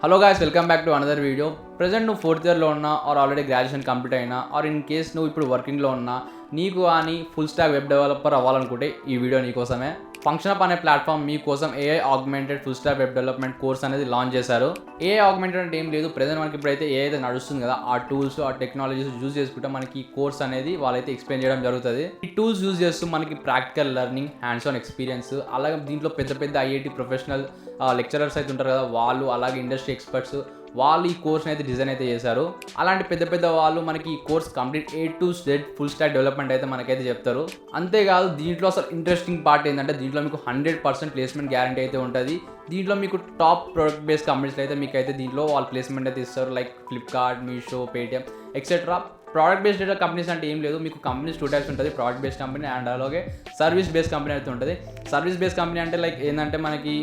Hello guys, welcome back to another video. Present నువ్వు 4th ఇయర్లో ఉన్నా ఆర్ ఆల్రెడీ గ్రాడ్యుయేషన్ కంప్లీట్ అయినా are in case నువ్వు ఇప్పుడు వర్కింగ్లో ఉన్నా నీకు కానీ ఫుల్ స్టాక్ వెబ్ డెవలపర్ అవ్వాలనుకుంటే ఈ వీడియో నీకోసమే. FunctionUp అనే ప్లాట్ఫామ్ మీకోసం AI augmented full stock web development course అనేది లాంచ్ చేశారు. AI ఆగ్మెంటెడ్ అంటే ఏం లేదు, ప్రజెంట్ మనకి ఇప్పుడైతే AI అయితే నడుస్తుంది కదా, ఆ టూల్స్ ఆ టెక్నాలజీస్ యూజ్ చేసుకుంటే మనకి ఈ కోర్స్ అనేది వాళ్ళైతే ఎక్స్ప్లెయిన్ చేయడం జరుగుతుంది. ఈ టూల్స్ యూజ్ చేస్తూ మనకి practical learning, hands on experience, అలాగే దీంట్లో పెద్ద పెద్ద IIT ప్రొఫెషనల్ లెక్చరర్స్ అయితే ఉంటారు కదా వాళ్ళు, అలాగే ఇండస్ట్రీ ఎక్స్పర్ట్స్ వాళ్ళు ఈ కోర్స్ని అయితే డిజైన్ అయితే చేశారు. అలాంటి పెద్ద పెద్ద వాళ్ళు మనకి ఈ course complete A to Z full stack development అయితే మనకైతే చెప్తారు. అంతేకాదు దీంట్లో అసలు ఇంట్రెస్టింగ్ పార్ట్ ఏంటంటే దీంట్లో మీకు 100% ప్లేస్మెంట్ గ్యారంటీ అయితే ఉంటుంది. దీంట్లో మీకు టాప్ ప్రొడక్ట్ బేస్డ్ కంపెనీస్లో అయితే మీకు అయితే దీంట్లో వాళ్ళు ప్లేస్మెంట్ అయితే ఇస్తారు. Like Flipkart, Meesho, Paytm etcetera. Product based data companies అంటే ఏం లేదు, మీకు కంపెనీస్ 2 టైప్స్ ఉంటుంది. ప్రోడక్ట్ బేస్డ్ కంపెనీ అండ్ అలాగే సర్వీస్ బేస్డ్ కంపెనీ అయితే ఉంటుంది. సర్వీస్ బేస్డ్ కంపెనీ అంటే లైక్ ఏంటంటే మనకి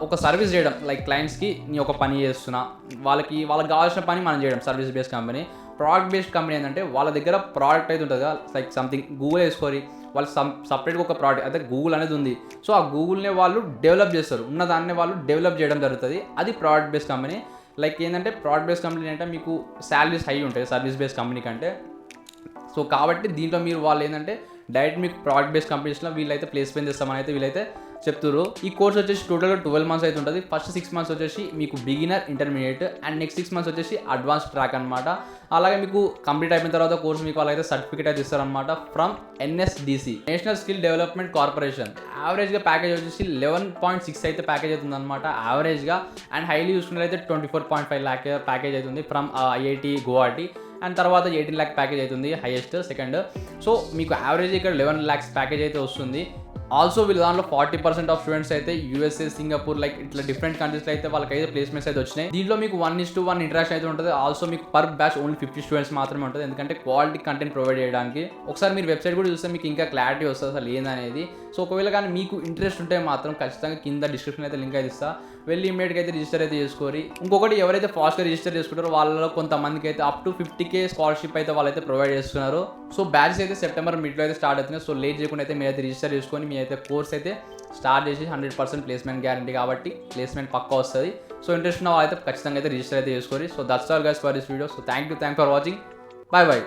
ఒక సర్వీస్ చేయడం, లైక్ క్లయింట్స్కి నీ ఒక పని చేస్తున్నా వాళ్ళకి కావాల్సిన పని మనం చేయడం service based company. Product based company ఏంటంటే వాళ్ళ దగ్గర ప్రోడక్ట్ అయితే ఉంటుంది కదా, లైక్ సంథింగ్ గూగుల్ వేసుకోరి వాళ్ళు సపరేట్గా ఒక ప్రోడక్ట్ అయితే గూగుల్ అనేది ఉంది, సో ఆ గూగుల్నే వాళ్ళు డెవలప్ చేస్తారు, ఉన్నదాన్నే వాళ్ళు డెవలప్ చేయడం జరుగుతుంది. అది ప్రోడక్ట్ బేస్డ్ కంపెనీ. లైక్ ఏంటంటే ప్రోడక్ట్ బేస్డ్ కంపెనీ అంటే మీకు శాలరీస్ హై ఉంటాయి సర్వీస్ బేస్డ్ కంపెనీ కంటే. సో కాబట్టి దీంట్లో మీరు వాళ్ళు ఏంటంటే డైరెక్ట్ మీకు ప్రోడక్ట్ బేస్డ్ కంపెనీస్లో వీళ్ళైతే ప్లేస్మెంట్ చేస్తామని అయితే వీళ్ళైతే చెప్తారు. ఈ కోర్స్ వచ్చేసి టోటల్గా 12 months అయితే ఉంటుంది. ఫస్ట్ 6 months వచ్చేసి మీకు beginner, intermediate and next 6 months వచ్చేసి అడ్వాన్స్ ట్రాక్ అనమాట. అలాగే మీకు కంప్లీట్ అయిపోయిన తర్వాత కోర్స్ మీకు వాళ్ళైతే సర్టిఫికేట్ అయితే ఇస్తారనమాట from NSDC, national skill development corporation. యావరేజ్గా ప్యాకేజ్ వచ్చేసి 11.6 అయితే ప్యాకేజ్ అవుతుంది అనమాట యావరేజ్గా. అండ్ హైలీ చూసుకున్నట్టు అయితే 24.5 lakh ప్యాకేజ్ అవుతుంది ఫ్రమ్ IIT గువాహటి. అండ్ తర్వాత 18 lakh ప్యాకేజ్ అవుతుంది హైయెస్ట్ సెకండ్. సో మీకు యావరేజ్ ఇక్కడ 11 lakhs ప్యాకేజ్ అయితే వస్తుంది. ఆల్సో వీళ్ళ దాంట్లో 40% ఆఫ్ స్టూడెంట్స్ అయితే USA, సింగపూర్ లైక్ ఇట్లా డిఫరెంట్ కంట్రీస్లో అయితే వాళ్ళకైతే ప్లేస్మెంట్స్ అయితే వచ్చినాయి. దీంట్లో మీకు 1:1 ఇంటరాక్షన్ అయితే ఉంటుంది. ఆల్సో మీకు పర్ బ్యాచ్ ఓన్లీ 50 స్టూడెంట్స్ మాత్రమే ఉంటుంది, ఎందుకంటే క్వాలిటీ కంటెంట్ ప్రొవైడ్ చేయడానికి. ఒకసారి మీరు వెబ్సైట్ కూడా చూస్తే మీకు ఇంకా క్లారిటీ వస్తుంది అసలు ఏందనేది. సో ఒకవేళ కానీ మీకు ఇంట్రెస్ట్ ఉంటే మాత్రం ఖచ్చితంగా కింద డిస్క్రిప్షన్ అయితే లింక్ అయితే ఇస్తా, వెళ్ళి ఇమీడియట్గా అయితే రిజిస్టర్ అయితే చేసుకోరి. ఇంకొకటి ఎవరైతే ఫాస్ట్గా రిజిస్టర్ చేసుకుంటారో వాళ్ళలో కొంతమందికి అయితే అప్ టు 50K స్కాలర్షిప్ అయితే వాళ్ళైతే ప్రొవైడ్ చేస్తున్నారు. సో బ్యాచెస్ అయితే సెప్టెంబర్ మిడ్లో అయితే స్టార్ట్ అవుతున్నాయి. సో లేట్ చేయకుండా అయితే మీరైతే రిజిస్టర్ చేసుకొని మీ అయితే కోర్స్ అయితే స్టార్ట్ చేసి 100% ప్లేస్మెంట్ గ్యారంటీ కాబట్టి ప్లేస్మెంట్ పక్కా వస్తుంది. సో ఇంట్రెస్ట్ ఉన్న వాళ్ళైతే ఖచ్చితంగా అయితే రిజిస్టర్ అయితే చేసుకోరి. So that's all guys for this video. So thank you for watching. Bye bye.